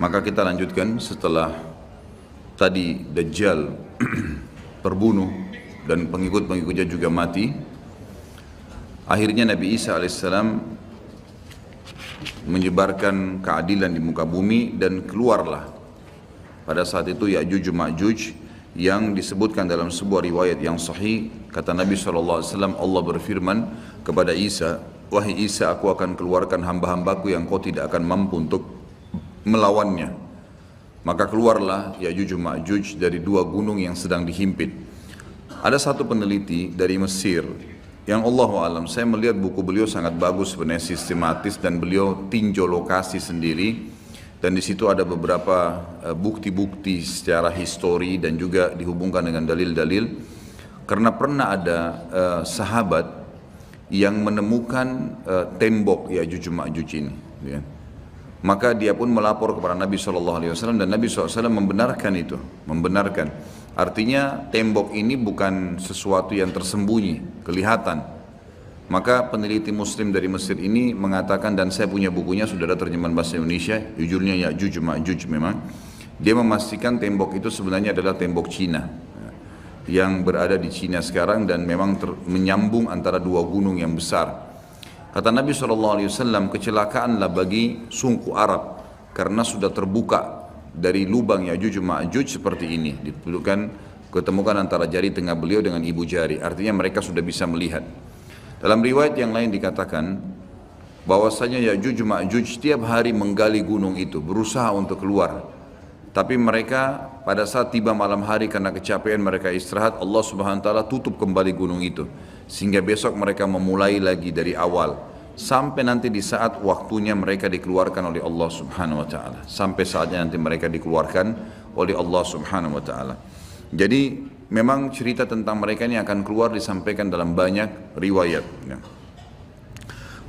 Maka kita lanjutkan setelah tadi Dajjal terbunuh dan pengikut-pengikutnya juga mati. Akhirnya Nabi Isa alaihissalam menyebarkan keadilan di muka bumi dan keluarlah pada saat itu Ya'juj Ma'juj yang disebutkan dalam sebuah riwayat yang sahih. Kata Nabi SAW, Allah berfirman kepada Isa, wahai Isa, aku akan keluarkan hamba-hambaku yang kau tidak akan mampu untuk melawannya. Maka keluarlah Ya'juj Ma'juj dari dua gunung yang sedang dihimpit. Ada satu peneliti dari Mesir yang Allahu'alam, saya melihat buku beliau sangat bagus sebenarnya, sistematis, dan beliau tinjau lokasi sendiri, dan di situ ada beberapa bukti-bukti secara histori dan juga dihubungkan dengan dalil-dalil. Karena pernah ada sahabat yang menemukan tembok Ya'juj Ma'juj ini, ya. Maka dia pun melapor kepada Nabi SAW dan Nabi SAW membenarkan itu, membenarkan. Artinya tembok ini bukan sesuatu yang tersembunyi, kelihatan. Maka peneliti muslim dari Mesir ini mengatakan, dan saya punya bukunya, sudah ada terjemahan bahasa Indonesia, judulnya Ya'juj Ma'juj memang. Dia memastikan tembok itu sebenarnya adalah tembok Cina, yang berada di Cina sekarang dan memang menyambung antara dua gunung yang besar. Kata Nabi SAW, kecelakaanlah bagi suku Arab karena sudah terbuka dari lubang Ya'juj Ma'juj seperti ini. Ketemukan antara jari tengah beliau dengan ibu jari. Artinya mereka sudah bisa melihat. Dalam riwayat yang lain dikatakan bahwasanya Ya'juj Ma'juj setiap hari menggali gunung itu, berusaha untuk keluar. Tapi mereka pada saat tiba malam hari karena kecapean mereka istirahat, Allah Subhanahu wa taala tutup kembali gunung itu. Sehingga besok mereka memulai lagi dari awal. Sampai nanti di saat waktunya mereka dikeluarkan oleh Allah Subhanahu wa taala. Sampai saatnya nanti mereka dikeluarkan oleh Allah Subhanahu wa taala. Jadi memang cerita tentang mereka ini akan keluar disampaikan dalam banyak riwayat.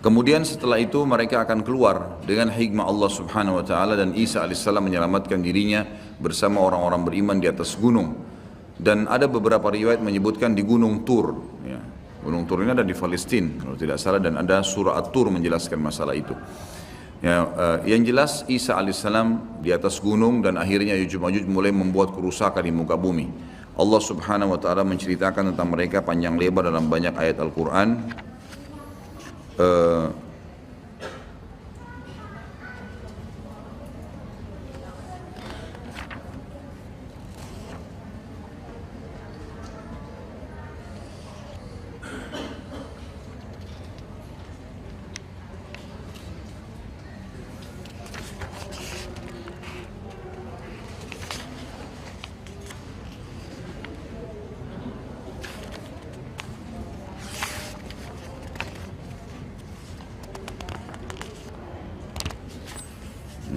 Kemudian setelah itu mereka akan keluar dengan hikmah Allah Subhanahu wa taala, dan Isa alaihissalam menyelamatkan dirinya bersama orang-orang beriman di atas gunung. Dan ada beberapa riwayat menyebutkan di Gunung Tur, ya. Gunung Tur ini ada di Palestina kalau tidak salah, dan ada surah At-Tur menjelaskan masalah itu. Ya, yang jelas Isa alaihissalam di atas gunung dan akhirnya Ya'juj Ma'juj mulai membuat kerusakan di muka bumi. Allah Subhanahu wa taala menceritakan tentang mereka panjang lebar dalam banyak ayat Al-Qur'an.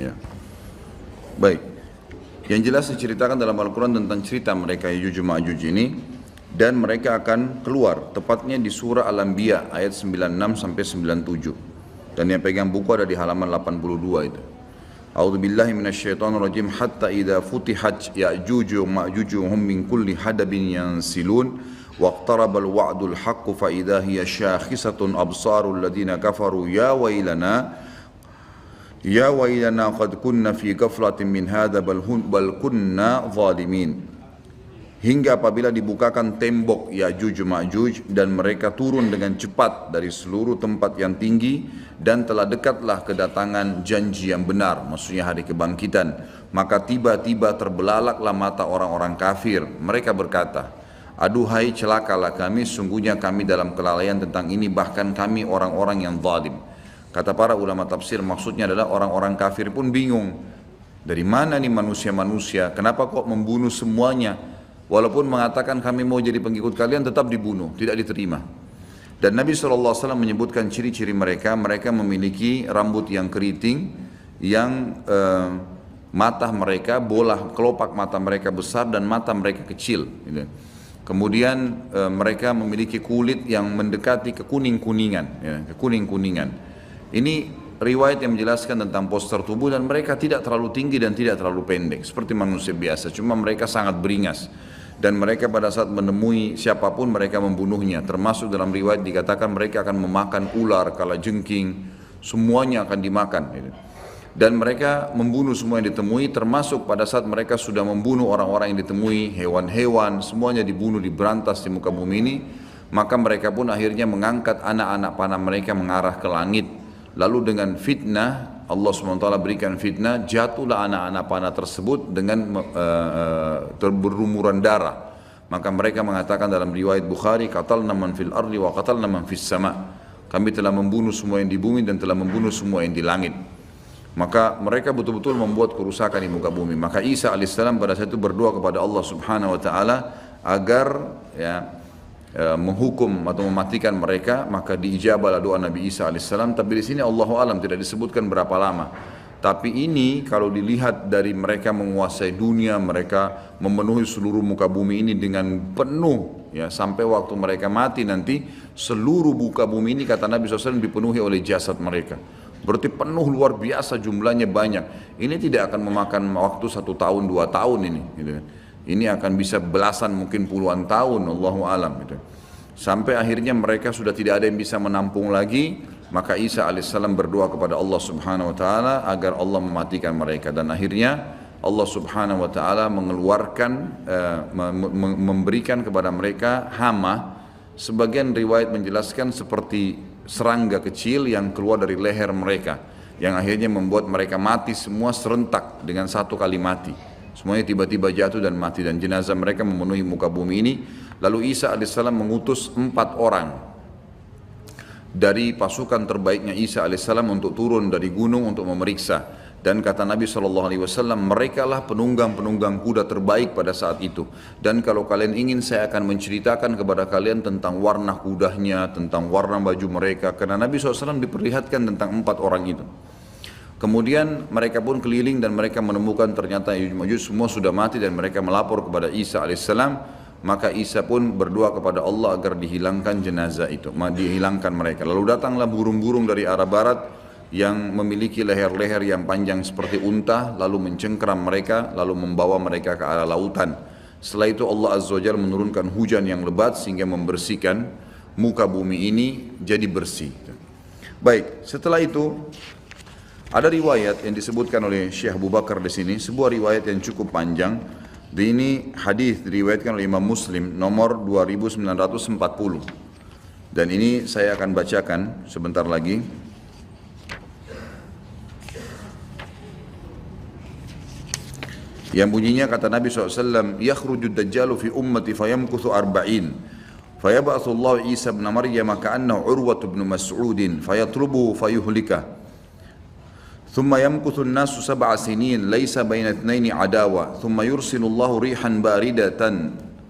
Ya. Baik. Yang jelas diceritakan dalam Al-Quran tentang cerita mereka Ya'juj Ma'juj ini, dan mereka akan keluar tepatnya di surah Al-Anbiya ayat 96 sampai 97. Dan yang pegang buku ada di halaman 82 itu. A'udzubillahi minasyaitonirrajim, hatta idza futihat Ya'juj Ma'juj hum min kulli hadabin yansilun waqtarabal wa'dul haqq fa idza hiya syakhisatun absarul ladina kafaru ya wailana qad kunna fi ghaflatin min hadza bal kunna zalimin. Hingga apabila dibukakan tembok Ya'juj Ma'juj dan mereka turun dengan cepat dari seluruh tempat yang tinggi, dan telah dekatlah kedatangan janji yang benar, maksudnya hari kebangkitan, maka tiba-tiba terbelalaklah mata orang-orang kafir. Mereka berkata, aduhai celakalah kami, sungguhnya kami dalam kelalaian tentang ini, bahkan kami orang-orang yang zalim. Kata para ulama tafsir, maksudnya adalah orang-orang kafir pun bingung. Dari mana nih manusia-manusia? Kenapa kok membunuh semuanya? Walaupun mengatakan kami mau jadi pengikut kalian, tetap dibunuh, tidak diterima. Dan Nabi SAW menyebutkan ciri-ciri mereka. Mereka memiliki rambut yang keriting, yang mata mereka, bola kelopak mata mereka besar dan mata mereka kecil. Kemudian mereka memiliki kulit yang mendekati kekuning-kuningan, ya, kekuning-kuningan. Ini riwayat yang menjelaskan tentang postur tubuh, dan mereka tidak terlalu tinggi dan tidak terlalu pendek seperti manusia biasa, cuma mereka sangat beringas. Dan mereka pada saat menemui siapapun mereka membunuhnya, termasuk dalam riwayat dikatakan mereka akan memakan ular, kalajengking, semuanya akan dimakan. Dan mereka membunuh semua yang ditemui, termasuk pada saat mereka sudah membunuh orang-orang yang ditemui, hewan-hewan, semuanya dibunuh, diberantas di muka bumi ini. Maka mereka pun akhirnya mengangkat anak-anak panah mereka mengarah ke langit. Lalu dengan fitnah, Allah SWT berikan fitnah, jatuhlah anak-anak panah tersebut dengan berlumuran darah. Maka mereka mengatakan dalam riwayat Bukhari, qatalna man fil ardi wa qatalna man fis sama. Kami telah membunuh semua yang di bumi dan telah membunuh semua yang di langit. Maka mereka betul-betul membuat kerusakan di muka bumi. Maka Isa alaihissalam pada saat itu berdoa kepada Allah Subhanahu wa taala agar menghukum atau mematikan mereka, maka diijabahlah doa Nabi Isa alaihissalam. Tapi di sini Allahu alam tidak disebutkan berapa lama. Tapi ini kalau dilihat dari mereka menguasai dunia, mereka memenuhi seluruh muka bumi ini dengan penuh, ya, sampai waktu mereka mati nanti seluruh muka bumi ini kata Nabi SAW dipenuhi oleh jasad mereka. Berarti penuh luar biasa, jumlahnya banyak. Ini tidak akan memakan waktu 1 tahun 2 tahun ini, gitu. Ini akan bisa belasan mungkin puluhan tahun, Allahu alam, gitu. Sampai akhirnya mereka sudah tidak ada yang bisa menampung lagi. Maka Isa alaihissalam berdoa kepada Allah Subhanahu wa taala agar Allah mematikan mereka, dan akhirnya Allah Subhanahu wa taala mengeluarkan memberikan kepada mereka hama. Sebagian riwayat menjelaskan seperti serangga kecil yang keluar dari leher mereka, yang akhirnya membuat mereka mati semua serentak dengan satu kali mati. Semuanya tiba-tiba jatuh dan mati, dan jenazah mereka memenuhi muka bumi ini. Lalu Isa alaihissalam mengutus 4 orang dari pasukan terbaiknya Isa alaihissalam untuk turun dari gunung untuk memeriksa. Dan kata Nabi SAW, mereka lah penunggang-penunggang kuda terbaik pada saat itu. Dan kalau kalian ingin, saya akan menceritakan kepada kalian tentang warna kudanya, tentang warna baju mereka. Karena Nabi SAW diperlihatkan tentang 4 orang itu. Kemudian mereka pun keliling dan mereka menemukan ternyata Ya'juj semua sudah mati, dan mereka melapor kepada Isa alaihissalam. Maka Isa pun berdoa kepada Allah agar dihilangkan jenazah itu, dihilangkan mereka. Lalu datanglah burung-burung dari arah barat yang memiliki leher-leher yang panjang seperti unta, lalu mencengkeram mereka, lalu membawa mereka ke arah lautan. Setelah itu Allah Azza wa Jalla menurunkan hujan yang lebat sehingga membersihkan muka bumi ini jadi bersih. Baik, setelah itu ada riwayat yang disebutkan oleh Syekh Abu Bakar di sini, sebuah riwayat yang cukup panjang. Ini hadis diriwayatkan oleh Imam Muslim nomor 2940. Dan ini saya akan bacakan sebentar lagi. Yang bunyinya kata Nabi SAW, "Yakhrujud dajjalu fi ummati fayamkuthu arba'in. Fayab'athu Allah Isa ibn Maryam ka'annahu Urwah ibn Mas'ud fayatlubuhu fayuhlikah. ثم يمكث الناس 7 سنين ليس بين اثنين عداوة ثم يرسل الله ريحا باردة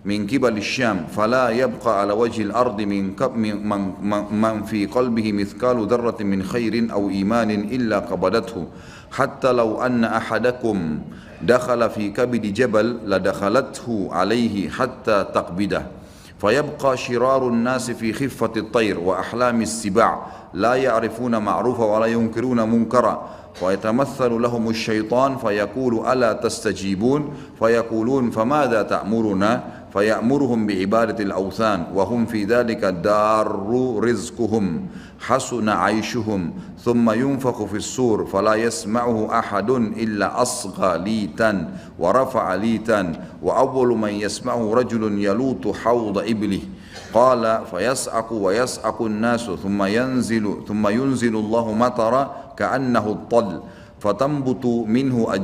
من قبل الشام فلا يبقى على وجه الأرض من في قلبه مثقال ذرة من خير أو إيمان إلا قبضته حتى لو أن أحدكم دخل في كبد جبل لدخلته عليه حتى تقبضه فيبقى شرار الناس في خفة الطير وأحلام السباع لا يعرفون معروفا ولا ينكرون منكرا ويتمثل لهم الشيطان فيقول ألا تستجيبون فيقولون فماذا تأمرنا فيأمرهم بعبادة الأوثان وهم في ذلك دار رزقهم حسن عيشهم ثم ينفخ في الصور فلا يسمعه أحد إلا أصغى ليتا ورفع ليتا وأول من يسمعه رجل يلوط حوض إبله قال فيسعق ويسعق الناس ثم ينزل الله مطرا كأنه الطل فتنبت منه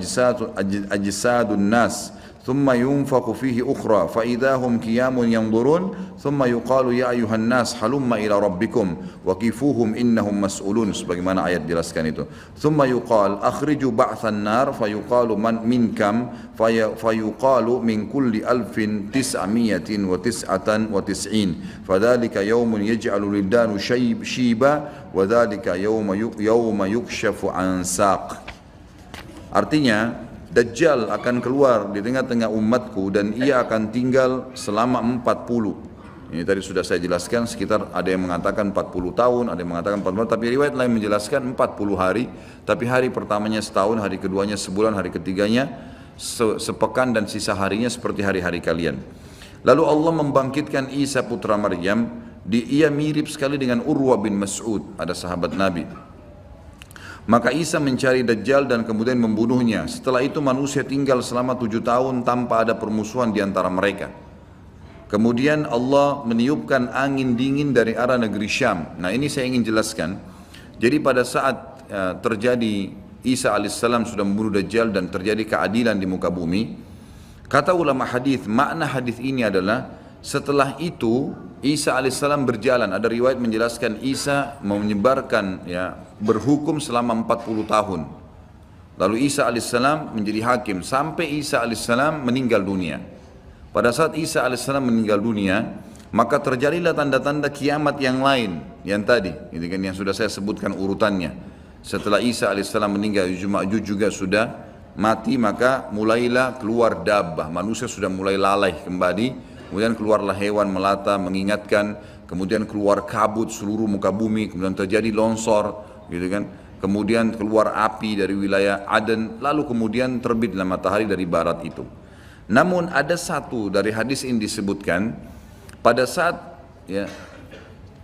أجساد الناس ثم ينفخ فيه أخرى فإذا هم قيام ينظرون ثم يقال يا أيها الناس هلم إلى ربكم وقفوهم إنهم مسؤولون sebagaimana ayat jelaskan itu ثم يقال أخرجوا بعث النار فيقال من كم فيقال من كل 1999 فذلك يوم يجعل الولدان شيبا وذلك يوم يكشف عن ساق. Artinya Dajjal akan keluar di tengah-tengah umatku dan ia akan tinggal selama 40. Ini tadi sudah saya jelaskan, sekitar ada yang mengatakan 40 tahun, ada yang mengatakan 40, tapi riwayat lain menjelaskan 40 hari, tapi hari pertamanya setahun, hari keduanya sebulan, hari ketiganya sepekan dan sisa harinya seperti hari-hari kalian. Lalu Allah membangkitkan Isa putra Maryam, ia mirip sekali dengan Urwah bin Mas'ud, ada sahabat Nabi. Maka Isa mencari Dajjal dan kemudian membunuhnya. Setelah itu manusia tinggal selama 7 tahun tanpa ada permusuhan di antara mereka. Kemudian Allah meniupkan angin dingin dari arah negeri Syam. Nah ini saya ingin jelaskan. Jadi pada saat terjadi Isa alaihissalam sudah membunuh Dajjal dan terjadi keadilan di muka bumi, kata ulama hadis, makna hadis ini adalah setelah itu Isa alaihissalam berjalan. Ada riwayat menjelaskan Isa menyebarkan, berhukum selama 40 tahun. Lalu Isa alaihissalam menjadi hakim sampai Isa alaihissalam meninggal dunia. Pada saat Isa alaihissalam meninggal dunia, maka terjadilah tanda-tanda kiamat yang lain, yang tadi, ini kan yang sudah saya sebutkan urutannya. Setelah Isa alaihissalam meninggal, Ya'juj Ma'juj juga sudah mati, maka mulailah keluar dabbah, manusia sudah mulai lalai kembali. Kemudian keluarlah hewan melata mengingatkan, kemudian keluar kabut seluruh muka bumi, kemudian terjadi longsor, gitu kan. Kemudian keluar api dari wilayah Aden, lalu kemudian terbitlah matahari dari barat itu. Namun ada satu dari hadis ini disebutkan, pada saat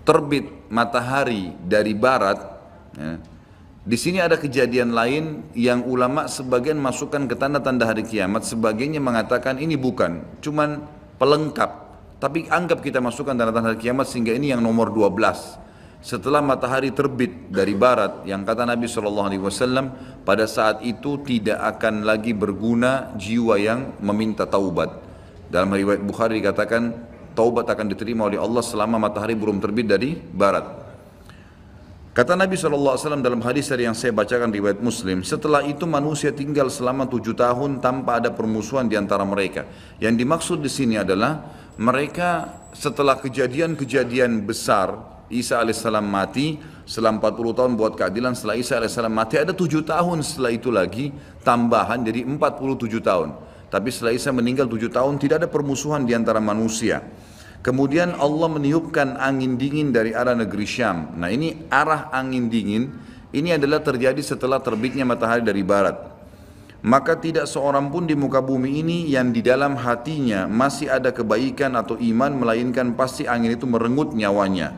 terbit matahari dari barat, di sini ada kejadian lain yang ulama sebagian masukkan ke tanda-tanda hari kiamat, sebagiannya mengatakan ini bukan, cuman pelengkap. Tapi anggap kita masukkan tanda-tanda hari kiamat sehingga ini yang nomor 12. Setelah matahari terbit dari barat, yang kata Nabi SAW, pada saat itu tidak akan lagi berguna jiwa yang meminta taubat. Dalam riwayat Bukhari dikatakan, taubat akan diterima oleh Allah selama matahari belum terbit dari barat. Kata Nabi SAW dalam hadis yang saya bacakan riwayat Muslim, setelah itu manusia tinggal selama 7 tahun tanpa ada permusuhan di antara mereka. Yang dimaksud di sini adalah mereka setelah kejadian-kejadian besar, Isa alaihissalam mati, setelah 40 tahun buat keadilan, setelah Isa alaihissalam mati ada 7 tahun setelah itu lagi tambahan jadi 47 tahun. Tapi setelah Isa meninggal 7 tahun tidak ada permusuhan di antara manusia. Kemudian Allah meniupkan angin dingin dari arah negeri Syam. Nah ini arah angin dingin, ini adalah terjadi setelah terbitnya matahari dari barat. Maka tidak seorang pun di muka bumi ini yang di dalam hatinya masih ada kebaikan atau iman, melainkan pasti angin itu merenggut nyawanya.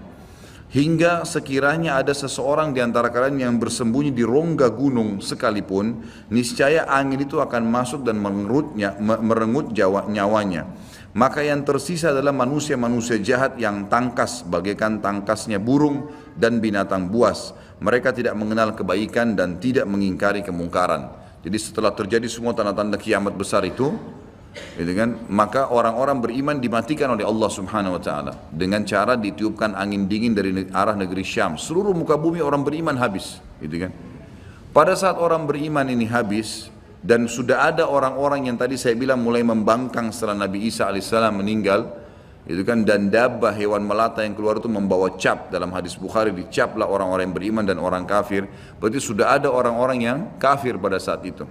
Hingga sekiranya ada seseorang di antara kalian yang bersembunyi di rongga gunung sekalipun, niscaya angin itu akan masuk dan merenggut nyawanya. Maka yang tersisa adalah manusia-manusia jahat yang tangkas bagaikan tangkasnya burung dan binatang buas. Mereka tidak mengenal kebaikan dan tidak mengingkari kemungkaran. Jadi setelah terjadi semua tanda-tanda kiamat besar itu, gitu kan, maka orang-orang beriman dimatikan oleh Allah Subhanahu wa taala dengan cara ditiupkan angin dingin dari arah negeri Syam. Seluruh muka bumi orang beriman habis, gitu kan. Pada saat orang beriman ini habis, dan sudah ada orang-orang yang tadi saya bilang mulai membangkang setelah Nabi Isa alaihissalam meninggal, itu kan, dan dabbah hewan melata yang keluar itu membawa cap. Dalam hadis Bukhari dicaplah orang-orang yang beriman dan orang kafir. Berarti sudah ada orang-orang yang kafir pada saat itu.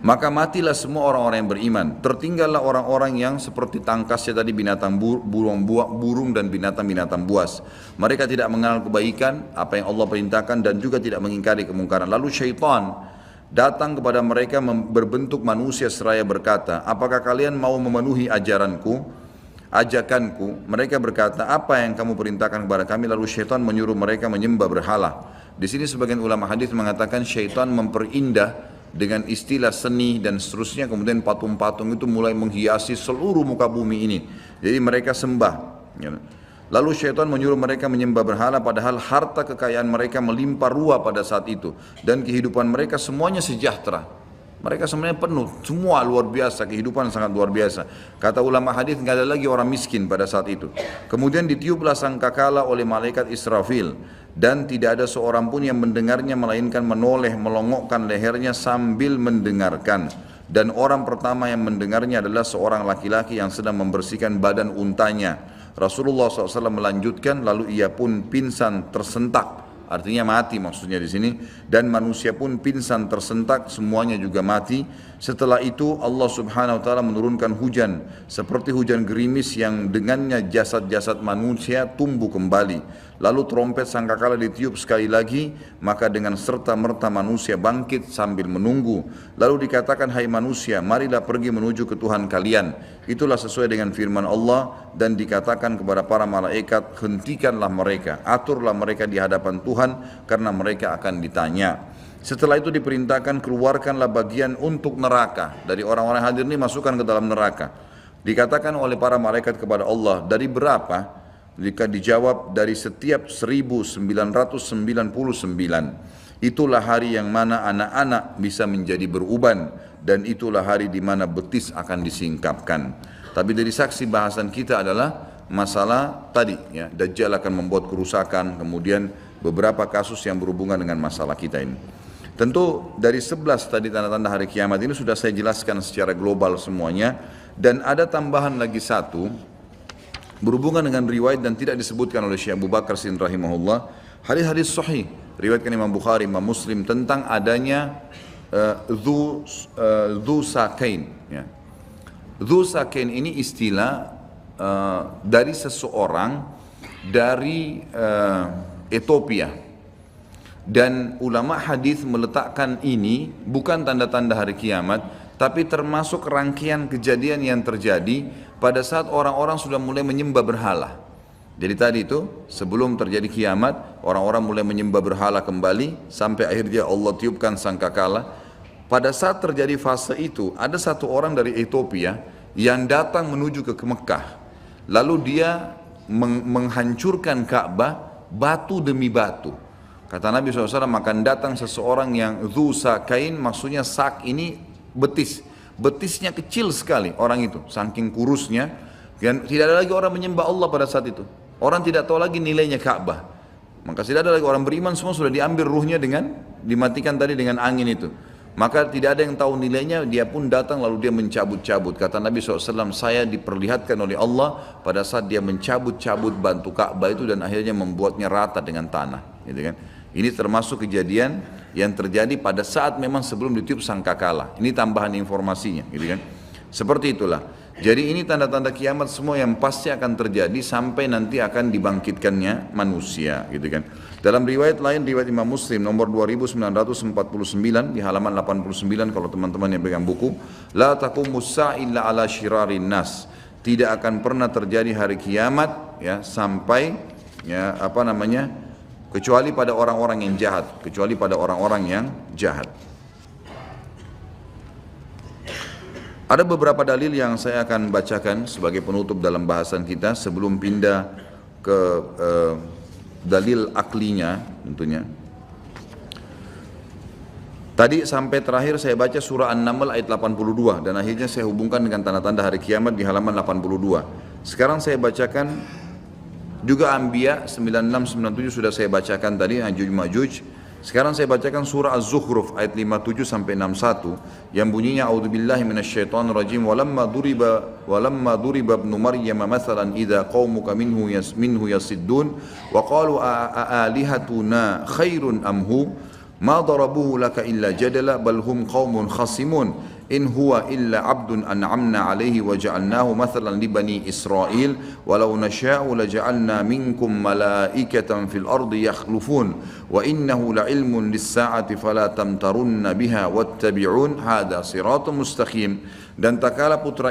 Maka matilah semua orang-orang yang beriman. Tertinggallah orang-orang yang seperti tangkasnya tadi binatang burung dan binatang-binatang buas. Mereka tidak mengenal kebaikan, apa yang Allah perintahkan, dan juga tidak mengingkari kemungkaran. Lalu syaitan datang kepada mereka berbentuk manusia seraya berkata, apakah kalian mau memenuhi ajakanku? Mereka berkata, apa yang kamu perintahkan kepada kami? Lalu syaitan menyuruh mereka menyembah berhala. Di sini sebagian ulama hadis mengatakan syaitan memperindah dengan istilah seni dan seterusnya, kemudian patung-patung itu mulai menghiasi seluruh muka bumi ini. Jadi mereka sembah. Lalu syaitan menyuruh mereka menyembah berhala, padahal harta kekayaan mereka melimpah ruah pada saat itu, dan kehidupan mereka semuanya sejahtera. Mereka semuanya penuh, semua luar biasa, kehidupan sangat luar biasa. Kata ulama hadis, nggak ada lagi orang miskin pada saat itu. Kemudian ditiuplah sangkakala oleh malaikat Israfil, dan tidak ada seorang pun yang mendengarnya melainkan menoleh melongokkan lehernya sambil mendengarkan. Dan orang pertama yang mendengarnya adalah seorang laki-laki yang sedang membersihkan badan untanya. Rasulullah SAW melanjutkan, lalu ia pun pingsan tersentak, artinya mati maksudnya di sini, dan manusia pun pingsan tersentak, semuanya juga mati. Setelah itu Allah Subhanahu wa taala menurunkan hujan seperti hujan gerimis yang dengannya jasad-jasad manusia tumbuh kembali. Lalu trompet sangkakala ditiup sekali lagi, maka dengan serta-merta manusia bangkit sambil menunggu. Lalu dikatakan, hai manusia, marilah pergi menuju ke Tuhan kalian. Itulah sesuai dengan firman Allah, dan dikatakan kepada para malaikat, hentikanlah mereka, aturlah mereka di hadapan Tuhan, karena mereka akan ditanya. Setelah itu diperintahkan, keluarkanlah bagian untuk neraka. Dari orang-orang hadir ini masukkan ke dalam neraka. Dikatakan oleh para malaikat kepada Allah, dari berapa? Jika dijawab, dari setiap 1999. Itulah hari yang mana anak-anak bisa menjadi beruban, dan itulah hari di mana betis akan disingkapkan. Tapi dari saksi bahasan kita adalah masalah tadi, ya, Dajjal akan membuat kerusakan, kemudian beberapa kasus yang berhubungan dengan masalah kita ini. Tentu dari 11 tadi tanda-tanda hari kiamat ini sudah saya jelaskan secara global semuanya, dan ada tambahan lagi satu berhubungan dengan riwayat dan tidak disebutkan oleh Syekh Abu Bakar Siddiq rahimahullah, hadis-hadis sahih riwayatkan Imam Bukhari, Imam Muslim, tentang adanya dzu sakain, ya. Dzu sakain ini istilah dari seseorang dari Ethiopia, dan ulama hadis meletakkan ini bukan tanda-tanda hari kiamat, tapi termasuk rangkaian kejadian yang terjadi pada saat orang-orang sudah mulai menyembah berhala. Jadi tadi itu sebelum terjadi kiamat, orang-orang mulai menyembah berhala kembali, sampai akhirnya Allah tiupkan sangkakala. Pada saat terjadi fase itu, ada satu orang dari Ethiopia yang datang menuju ke Mekah. Lalu dia menghancurkan Ka'bah batu demi batu. Kata Nabi SAW, akan datang seseorang yang dzu sakain, maksudnya sak ini betis. Betisnya kecil sekali orang itu, saking kurusnya, dan tidak ada lagi orang menyembah Allah pada saat itu. Orang tidak tahu lagi nilainya Ka'bah. Maka tidak ada lagi orang beriman, semua sudah diambil ruhnya dengan dimatikan tadi dengan angin itu. Maka tidak ada yang tahu nilainya, dia pun datang lalu dia mencabut-cabut. Kata Nabi SAW, saya diperlihatkan oleh Allah pada saat dia mencabut-cabut batu Ka'bah itu dan akhirnya membuatnya rata dengan tanah, gitu kan. Ini termasuk kejadian yang terjadi pada saat memang sebelum ditiup sangkakala. Ini tambahan informasinya, gitu kan. Seperti itulah. Jadi ini tanda-tanda kiamat semua yang pasti akan terjadi sampai nanti akan dibangkitkannya manusia, gitu kan. Dalam riwayat lain, riwayat Imam Muslim nomor 2949 di halaman 89, kalau teman-teman yang pegang buku, la taqumus sa'a illa ala syirarin nas. Tidak akan pernah terjadi hari kiamat, ya, sampai, ya, kecuali pada orang-orang yang jahat, kecuali pada orang-orang yang jahat. Ada beberapa dalil yang saya akan bacakan sebagai penutup dalam bahasan kita sebelum pindah ke dalil aklinya tentunya. Tadi sampai terakhir saya baca surah An-Naml ayat 82 dan akhirnya saya hubungkan dengan tanda-tanda hari kiamat di halaman 82. Sekarang saya bacakan juga Anbiya 96-97 sudah saya bacakan tadi, Ya'juj Ma'juj. Sekarang saya bacakan surah Az-Zukhruf ayat 57 sampai 61 yang bunyinya a'udzubillahi minasyaitonir rajim walamma duriba ibnu maryam mathalan idza qaumuka minhu yasiddun wa qalu alihatuna khairun amhu ma darabuhu laka illa jadala bal hum qaumun khasimun in huwa illa abdun an'amna alaihi wa ja'alnahu mathalan li bani Israil walau nasha'u la ja'alna minkum malaikatan fil ardi yakhlufun wa innahu la ilmun lis-sa'ati fala tamtarunna biha wattabi'un hadha siratun mustaqim. Dan tak kala putra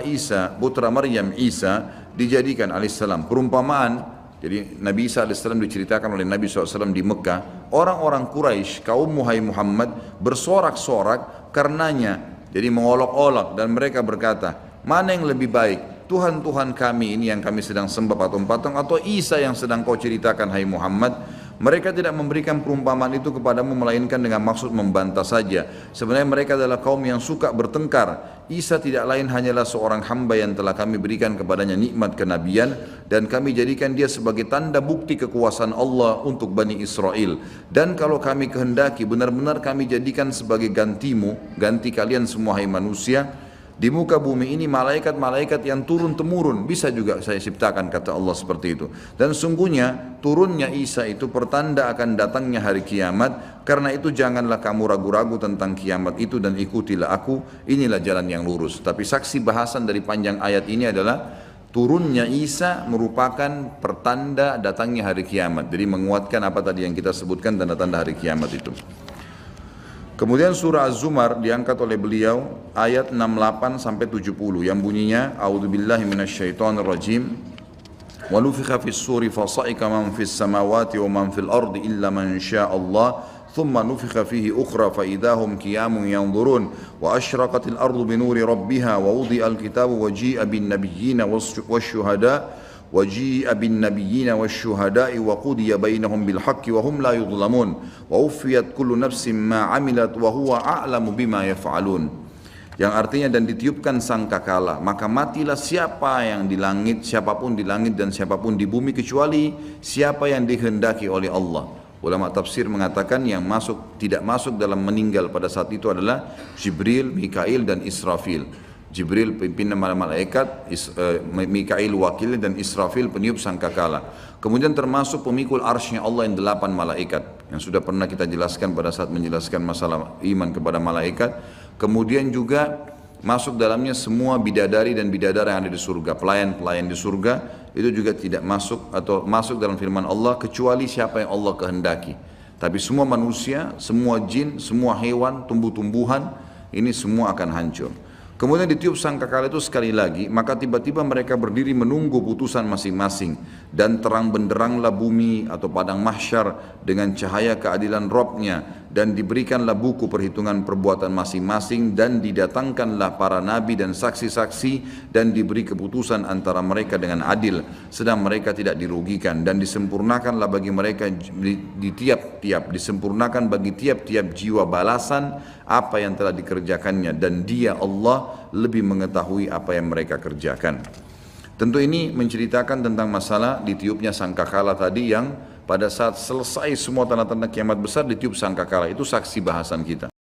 Maryam Isa dijadikan alaihissalam perumpamaan. Jadi Nabi Isa AS diceritakan oleh Nabi SAW di Mekah, orang-orang Quraisy, kaum Muhammad bersorak-sorak karenanya, jadi mengolok-olok, dan mereka berkata, mana yang lebih baik, Tuhan-Tuhan kami ini yang kami sedang sembah patung-patung, atau Isa yang sedang kau ceritakan hai Muhammad? Mereka tidak memberikan perumpamaan itu kepadamu melainkan dengan maksud membantah saja. Sebenarnya mereka adalah kaum yang suka bertengkar. Isa tidak lain hanyalah seorang hamba yang telah kami berikan kepadanya nikmat kenabian dan kami jadikan dia sebagai tanda bukti kekuasaan Allah untuk Bani Israel. Dan kalau kami kehendaki benar-benar kami jadikan sebagai gantimu, ganti kalian semua hai manusia, di muka bumi ini malaikat-malaikat yang turun-temurun bisa juga saya ciptakan, kata Allah seperti itu. Dan sungguhnya turunnya Isa itu pertanda akan datangnya hari kiamat. Karena itu janganlah kamu ragu-ragu tentang kiamat itu dan ikutilah aku, inilah jalan yang lurus. Tapi saksi bahasan dari panjang ayat ini adalah turunnya Isa merupakan pertanda datangnya hari kiamat. Jadi menguatkan apa tadi yang kita sebutkan tanda-tanda hari kiamat itu. Kemudian surah Az-Zumar diangkat oleh beliau ayat 68 sampai 70 yang bunyinya A'udzubillahi minasyaitonirrajim wa nufikha fis suri fa sa'ika man fis samawati wa man fil ardi illa man sya'allah thumma nufikha fihi ukhra fa idahum qiyamun yanzurun wa asyraqatil ardu binuri rabbiha wa wudi'al kitabu wa ji'a bin nabiyyina wasyuhada وجيء بالنبيين والشهداء وقضي بينهم بالحق وهم لا يظلمون ووفيت كل نفس ما عملت وهو أعلم بما يفعلون. Yang artinya dan ditiupkan sangkakala, maka matilah siapa yang di langit, siapapun di langit dan siapapun di bumi kecuali siapa yang dikehendaki oleh Allah. Ulama tafsir mengatakan yang tidak masuk dalam meninggal pada saat itu adalah Jibril, Mikail dan Israfil. Jibril pimpinan malaikat, Mikail wakil dan Israfil peniup sangkakala. Kemudian termasuk pemikul arsy Allah yang 8 malaikat yang sudah pernah kita jelaskan pada saat menjelaskan masalah iman kepada malaikat. Kemudian juga masuk dalamnya semua bidadari dan bidadara yang ada di surga, pelayan-pelayan di surga itu juga tidak masuk atau masuk dalam firman Allah kecuali siapa yang Allah kehendaki. Tapi semua manusia, semua jin, semua hewan, tumbuh-tumbuhan ini semua akan hancur. Kemudian ditiup sangkakala itu sekali lagi, maka tiba-tiba mereka berdiri menunggu putusan masing-masing dan terang benderanglah bumi atau padang mahsyar dengan cahaya keadilan Rabb-Nya dan diberikanlah buku perhitungan perbuatan masing-masing dan didatangkanlah para nabi dan saksi-saksi dan diberi keputusan antara mereka dengan adil sedang mereka tidak dirugikan dan disempurnakanlah bagi mereka disempurnakan bagi tiap-tiap jiwa balasan apa yang telah dikerjakannya dan Dia Allah lebih mengetahui apa yang mereka kerjakan. Tentu ini menceritakan tentang masalah ditiupnya sangkakala tadi yang pada saat selesai semua tanda-tanda kiamat besar ditiup sangkakala, itu saksi bahasan kita.